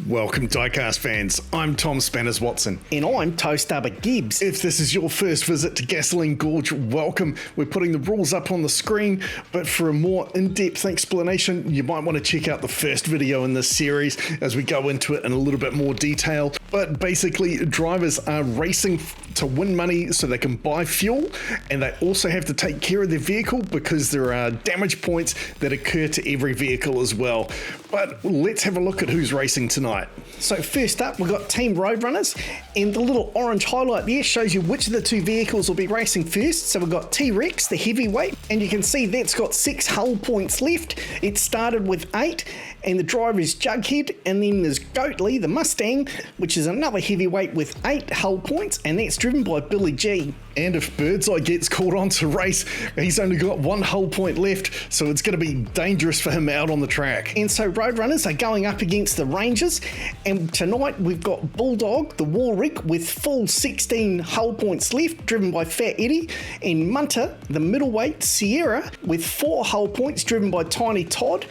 Welcome, DIECAST fans. I'm Tom Spanners Watson. And I'm Toastubber Gibbs. If this is your first visit to Gaslands Gorge, welcome. We're putting the rules up on the screen, but for a more in-depth explanation, you might want to check out the first video in this series as we go into it in a little bit more detail. But basically, drivers are racing to win money so they can buy fuel, and they also have to take care of their vehicle because there are damage points that occur to every vehicle as well. But let's have a look at who's racing tonight. So first up, we've got Team Roadrunners, and the little orange highlight there shows you which of the two vehicles will be racing first. So we've got T-Rex, the heavyweight, and you can see that's got 6 hull points left. It started with 8, and the driver is Jughead, and then there's Goatley, the Mustang, which is another heavyweight with 8 hull points, and that's driven by Billy G. And if Birdseye gets called on to race, he's only got 1 hull point left, so it's going to be dangerous for him out on the track. And so Roadrunners are going up against the Rangers, and tonight we've got Bulldog, the Warwick, with full 16 hull points left, driven by Fat Eddie, and Munter, the middleweight Sierra, with 4 hull points, driven by Tiny Todd.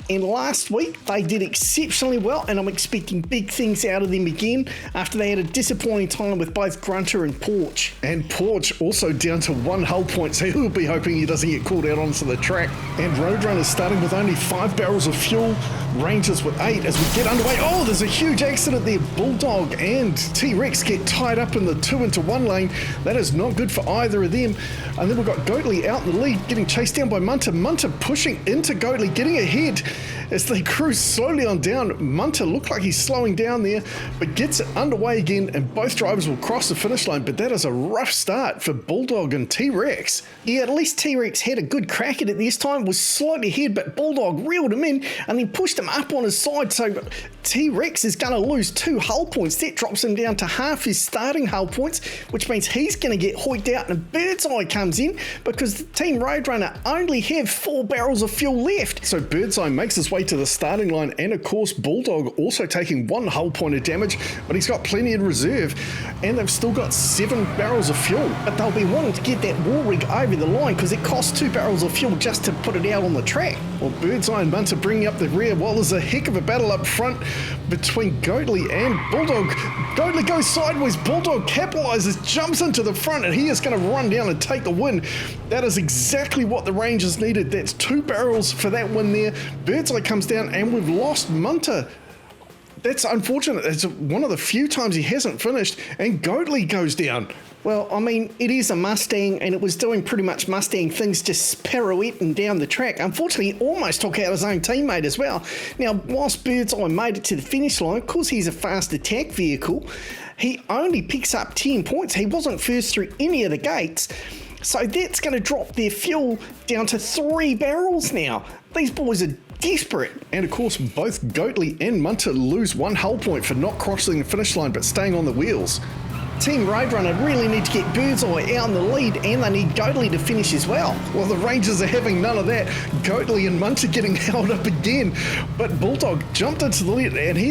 And last week, they did exceptionally well, and I'm expecting big things out of them again after they had a disappointing time with both Grunter and Porch. And Porch also down to 1 hull point, so he'll be hoping he doesn't get called out onto the track. And Roadrunners starting with only 5 barrels of fuel, Rangers with 8 as we get underway. Oh, there's a huge accident there. Bulldog and T-Rex get tied up in the 2-into-1 lane. That is not good for either of them. And then we've got Goatley out in the lead, getting chased down by Munter. Munter pushing into Goatley, getting ahead. As they cruise slowly on down, Munter looked like he's slowing down there, but gets it underway again, and both drivers will cross the finish line, but that is a rough start for Bulldog and T-Rex. Yeah, at least T-Rex had a good crack at it this time, was slightly ahead, but Bulldog reeled him in and then pushed him up on his side, so T-Rex is going to lose 2 hull points. That drops him down to half his starting hull points, which means he's going to get hoiked out, and Birdseye comes in because the Team Roadrunner only have 4 barrels of fuel left. So Birdseye makes his way to the starting line, and of course Bulldog also taking 1 hull point of damage, but he's got plenty in reserve, and they've still got 7 barrels of fuel. But they'll be wanting to get that Warwick over the line because it costs 2 barrels of fuel just to put it out on the track. Well, Birdseye and Munter bringing up the rear while there's a heck of a battle up front between Goatley and Bulldog. Goatley goes sideways, Bulldog capitalizes, jumps into the front, and he is going to run down and take the win. That is exactly what the Rangers needed. That's 2 barrels for that win there. Birdseye comes down, and we've lost Munter. That's unfortunate. It's one of the few times he hasn't finished, and Goatley goes down. Well, I mean, it is a Mustang, and it was doing pretty much Mustang things, just pirouetting down the track. Unfortunately, he almost took out his own teammate as well. Now, whilst Birdseye made it to the finish line, because he's a fast attack vehicle, he only picks up 10 points. He wasn't first through any of the gates. So that's going to drop their fuel down to 3 barrels now. These boys are desperate. And of course, both Goatley and Munter lose 1 hull point for not crossing the finish line but staying on the wheels. Team Roadrunner really need to get Birdseye out in the lead, and they need Goatley to finish as well. Well, the Rangers are having none of that. Goatley and Munter getting held up again. But Bulldog jumped into the lead, and he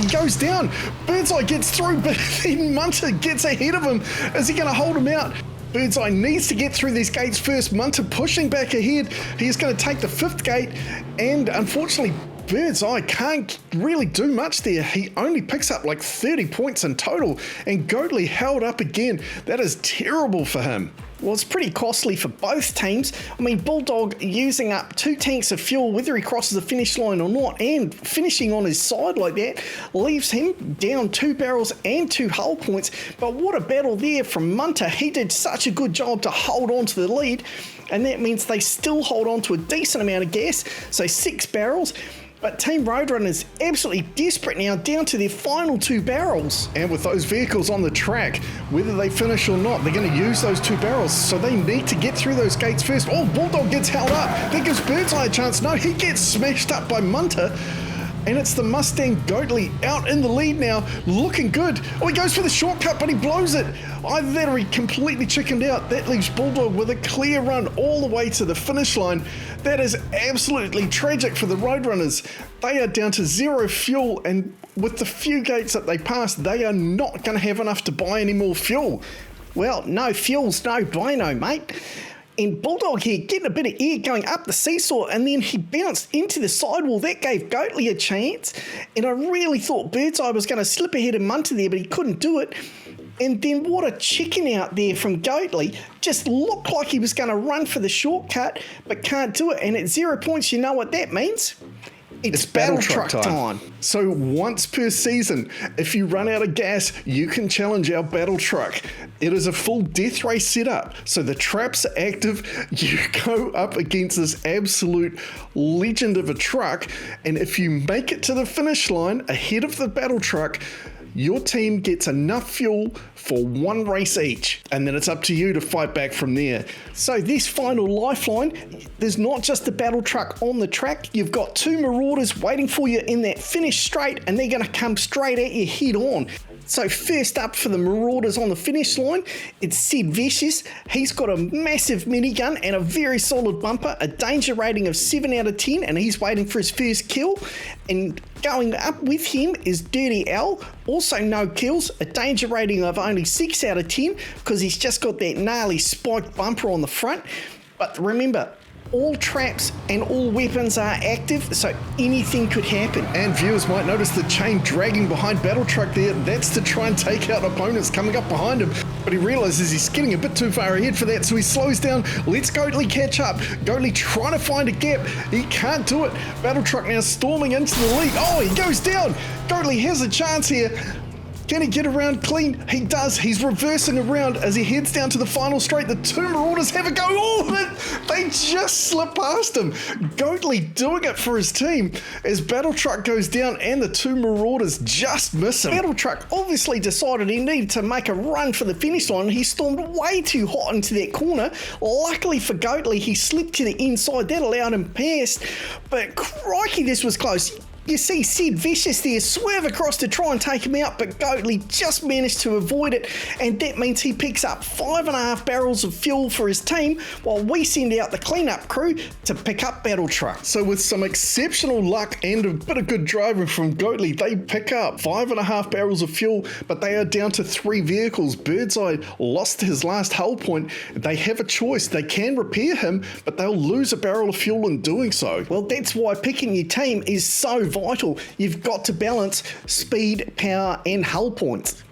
goes down. Birdseye gets through, but then Munter gets ahead of him. Is he going to hold him out? Birdseye needs to get through these gates first. Munter pushing back ahead. He's going to take the 5th gate, and unfortunately, Birdseye can't really do much there. He only picks up like 30 points in total, and Goatley held up again. That is terrible for him. Well, it's pretty costly for both teams. I mean, Bulldog using up 2 tanks of fuel, whether he crosses the finish line or not, and finishing on his side like that, leaves him down 2 barrels and 2 hull points. But what a battle there from Munter. He did such a good job to hold on to the lead, and that means they still hold on to a decent amount of gas, so 6 barrels. But Team Roadrunner is absolutely desperate now, down to their final 2 barrels. And with those vehicles on the track, whether they finish or not, they're going to use those 2 barrels, so they need to get through those gates first. Oh, Bulldog gets held up. That gives Birdseye a chance. No, he gets smashed up by Munter. And it's the Mustang Goatley out in the lead now, looking good. Oh, he goes for the shortcut, but he blows it. Either that or he completely chickened out. That leaves Bulldog with a clear run all the way to the finish line. That is absolutely tragic for the Roadrunners. They are down to 0 fuel, and with the few gates that they passed, they are not going to have enough to buy any more fuel. Well, no fuel's no bueno, mate. And Bulldog here getting a bit of air going up the seesaw, and then he bounced into the sidewall. That gave Goatley a chance, and I really thought Birdseye was going to slip ahead of Munter there, but he couldn't do it. And then what a chicken out there from Goatley. Just looked like he was going to run for the shortcut, but can't do it. And at 0 points, you know what that means? It's battle truck time. So once per season, if you run out of gas, you can challenge our battle truck. It is a full death race setup. So the traps are active. You go up against this absolute legend of a truck. And if you make it to the finish line ahead of the battle truck, your team gets enough fuel for one race each, and then it's up to you to fight back from there. So this final lifeline, there's not just the battle truck on the track, you've got 2 Marauders waiting for you in that finish straight, and they're going to come straight at you head on. So first up for the Marauders on the finish line, it's Sid Vicious. He's got a massive minigun and a very solid bumper, a danger rating of 7 out of 10, and he's waiting for his first kill. And going up with him is Dirty Al, also no kills, a danger rating of only 6 out of 10 because he's just got that gnarly spiked bumper on the front. But remember, all traps and all weapons are active, so anything could happen. And viewers might notice the chain dragging behind Battle Truck there. That's to try and take out opponents coming up behind him. But he realizes he's getting a bit too far ahead for that, so he slows down, lets Goatley catch up. Goatley trying to find a gap. He can't do it. Battle Truck now storming into the lead. Oh, he goes down. Goatley has a chance here. Can he get around clean? He does. He's reversing around as he heads down to the final straight. The 2 Marauders have a go. Oh, they just slip past him. Goatley doing it for his team as Battle Truck goes down and the 2 Marauders just miss him. Battle Truck obviously decided he needed to make a run for the finish line. He stormed way too hot into that corner. Luckily for Goatley, he slipped to the inside. That allowed him past. But crikey, this was close. You see Sid Vicious there swerve across to try and take him out, but Goatley just managed to avoid it, and that means he picks up 5.5 barrels of fuel for his team while we send out the cleanup crew to pick up Battle Truck. So with some exceptional luck and a bit of good driving from Goatley, they pick up 5.5 barrels of fuel, but they are down to 3 vehicles. Birdseye lost his last hull point. They have a choice. They can repair him, but they'll lose a barrel of fuel in doing so. Well, that's why picking your team is so vital. You've got to balance speed, power, and hull points.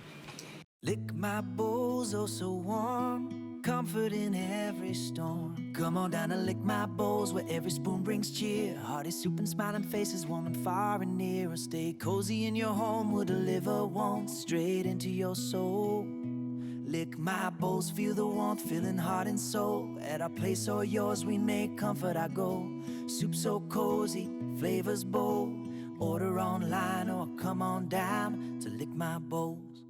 Lick my bowls, oh so warm, comfort in every storm. Come on down and lick my bowls, where every spoon brings cheer. Hearty soup and smiling faces, warm and far and near. Or stay cozy in your home, will deliver warmth straight into your soul. Lick my bowls, feel the warmth, filling heart and soul. At our place or yours, we make comfort our goal. Soup so cozy, flavors bold. Order online or come on down to lick my bowls.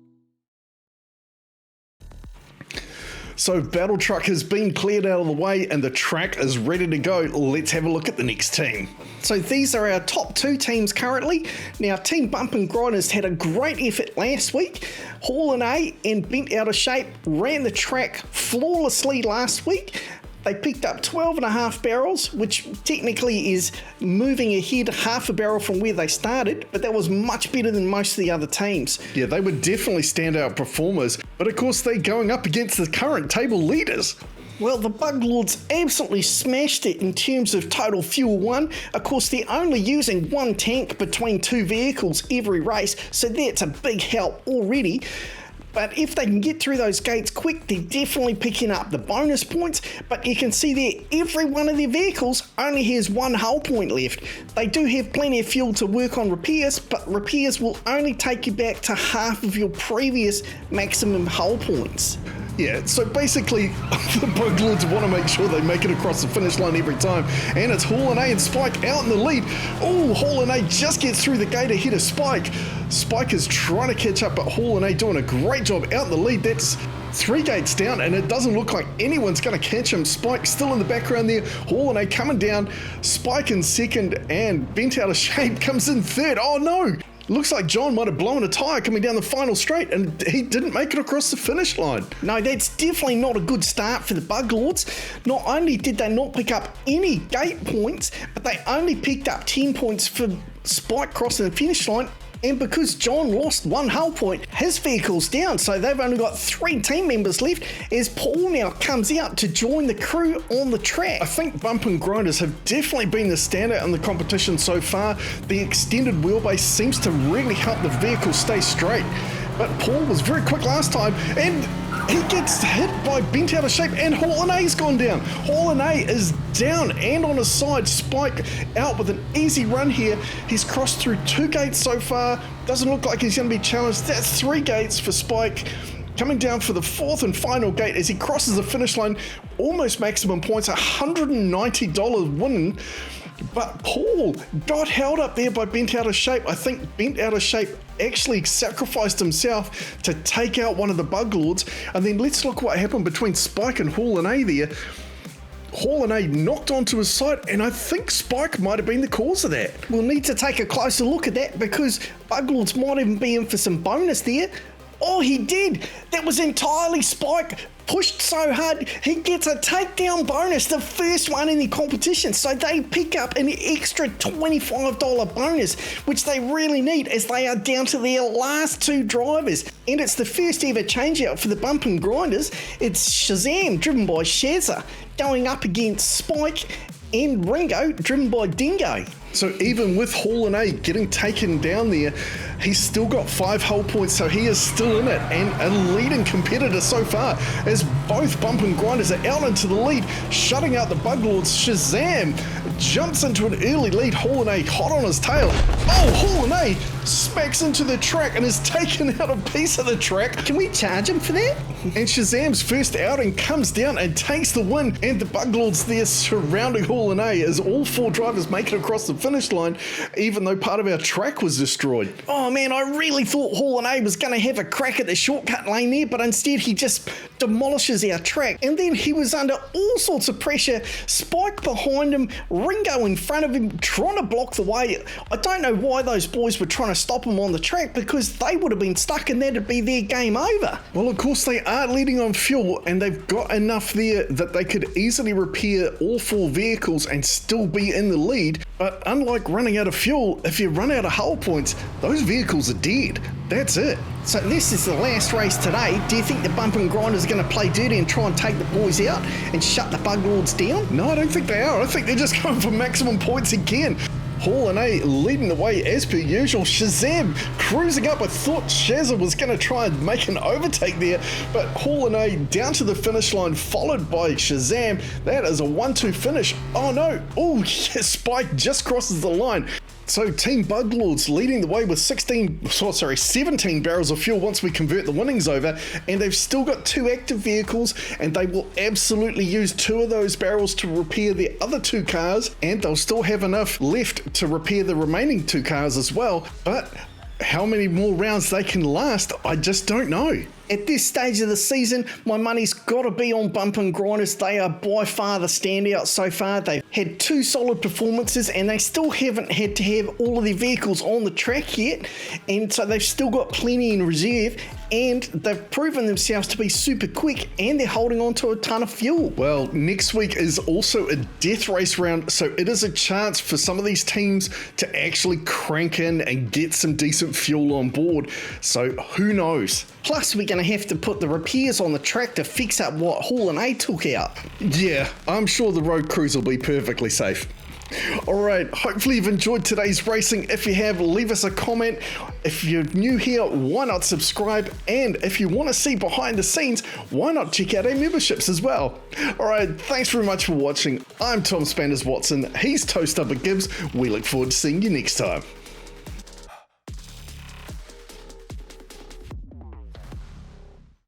So Battle Truck has been cleared out of the way and the track is ready to go. Let's have a look at the next team. So these are our top 2 teams currently. Now Team Bump and Grinders had a great effort last week. Hall and A and Bent Out of Shape ran the track flawlessly last week. They picked up 12.5 barrels, which technically is moving ahead half a barrel from where they started, but that was much better than most of the other teams. Yeah, they were definitely standout performers, but of course they're going up against the current table leaders. Well, the Bug Lords absolutely smashed it in terms of total fuel won. Of course, they're only using 1 tank between 2 vehicles every race, so that's a big help already. But if they can get through those gates quick, they're definitely picking up the bonus points. But you can see there, every one of their vehicles only has 1 hull point left. They do have plenty of fuel to work on repairs, but repairs will only take you back to half of your previous maximum hull points. Yeah, so basically, the Bug Lords want to make sure they make it across the finish line every time. And it's Hall and A and Spike out in the lead. Oh, Hall and A just gets through the gate ahead of Spike. Spike is trying to catch up, but Hall and A doing a great job out in the lead. That's 3 gates down, and it doesn't look like anyone's going to catch him. Spike still in the background there. Hall and A coming down. Spike in second, and Bent Out of Shape comes in third. Oh no! Looks like John might have blown a tyre coming down the final straight, and he didn't make it across the finish line. No, that's definitely not a good start for the Bug Lords. Not only did they not pick up any gate points, but they only picked up 10 points for Spike crossing the finish line, And because John lost one hull point, his vehicle's down, so they've only got 3 team members left as Paul now comes out to join the crew on the track. I think bump and grinders have definitely been the standout in the competition so far. The extended wheelbase seems to really help the vehicle stay straight. But Paul was very quick last time, and he gets hit by bent out of shape, and Hall and A's gone down. Hall and A is down and on his side. Spike out with an easy run here. He's crossed through 2 gates so far. Doesn't look like he's going to be challenged. That's 3 gates for Spike. Coming down for the 4th and final gate as he crosses the finish line. Almost maximum points, $190 win. But Paul got held up there by bent out of shape. I think bent out of shape actually sacrificed himself to take out one of the bug lords. And then let's look what happened between Spike and Hall and A there. Hall and A knocked onto his side, and I think Spike might have been the cause of that. We'll need to take a closer look at that because bug lords might even be in for some bonus there. Oh, he did. That was entirely Spike. Pushed so hard, he gets a takedown bonus, the first one in the competition. So they pick up an extra $25 bonus, which they really need as they are down to their last 2 drivers. And it's the first ever changeout for the bump and grinders. It's Shazam, driven by Shazza, going up against Spike, and Ringo, driven by Dingo. So even with Hall and A getting taken down there, he's still got 5 hull points, so he is still in it and a leading competitor so far as both bump and grinders are out into the lead, shutting out the bug lords. Shazam jumps into an early lead. Hall and A hot on his tail. Oh, Hall and A smacks into the track and is taken out a piece of the track. Can we charge him for that? And Shazam's first outing comes down and takes the win, and the bug lords there surrounding Hall and A as all 4 drivers make it across the finish line, even though part of our track was destroyed. Oh man, I really thought Hall and A was going to have a crack at the shortcut lane there, but instead he just demolishes our track. And then he was under all sorts of pressure. Spike behind him, Ringo in front of him, trying to block the way. I don't know why those boys were trying to stop him on the track, because they would have been stuck and that'd be their game over. Well, of course they are leading on fuel, and they've got enough there that they could easily repair all 4 vehicles and still be in the lead. But unlike running out of fuel, if you run out of hull points, those vehicles are dead. That's it. So this is the last race today. Do you think the bump and grinders are going to play dirty and try and take the boys out and shut the bug lords down? No, I don't think they are. I think they're just going for maximum points again. Hall and A leading the way as per usual. Shazam cruising up. I thought Shazza was going to try and make an overtake there, but Hall and A down to the finish line, followed by Shazam. That is a 1-2 finish. Oh no. Oh, yes, Spike just crosses the line. So Team Bug Lords leading the way with 17 barrels of fuel once we convert the winnings over, and they've still got 2 active vehicles, and they will absolutely use 2 of those barrels to repair the other 2 cars, and they'll still have enough left to repair the remaining 2 cars as well. But how many more rounds they can last, I just don't know. At this stage of the season, my money's got to be on bump and grinders. They are by far the standout so far. They've had 2 solid performances, and they still haven't had to have all of their vehicles on the track yet, and so they've still got plenty in reserve, and they've proven themselves to be super quick, and they're holding on to a ton of fuel. Well, next week is also a death race round, so it is a chance for some of these teams to actually crank in and get some decent fuel on board, so who knows. Plus, we're going to have to put the repairs on the track to fix up what Hall and A took out. Yeah, I'm sure the road crews will be perfectly safe. Alright, hopefully you've enjoyed today's racing. If you have, leave us a comment. If you're new here, why not subscribe? And if you want to see behind the scenes, why not check out our memberships as well? Alright, thanks very much for watching. I'm Tom Spanders Watson. He's Toast Up Gibbs. We look forward to seeing you next time.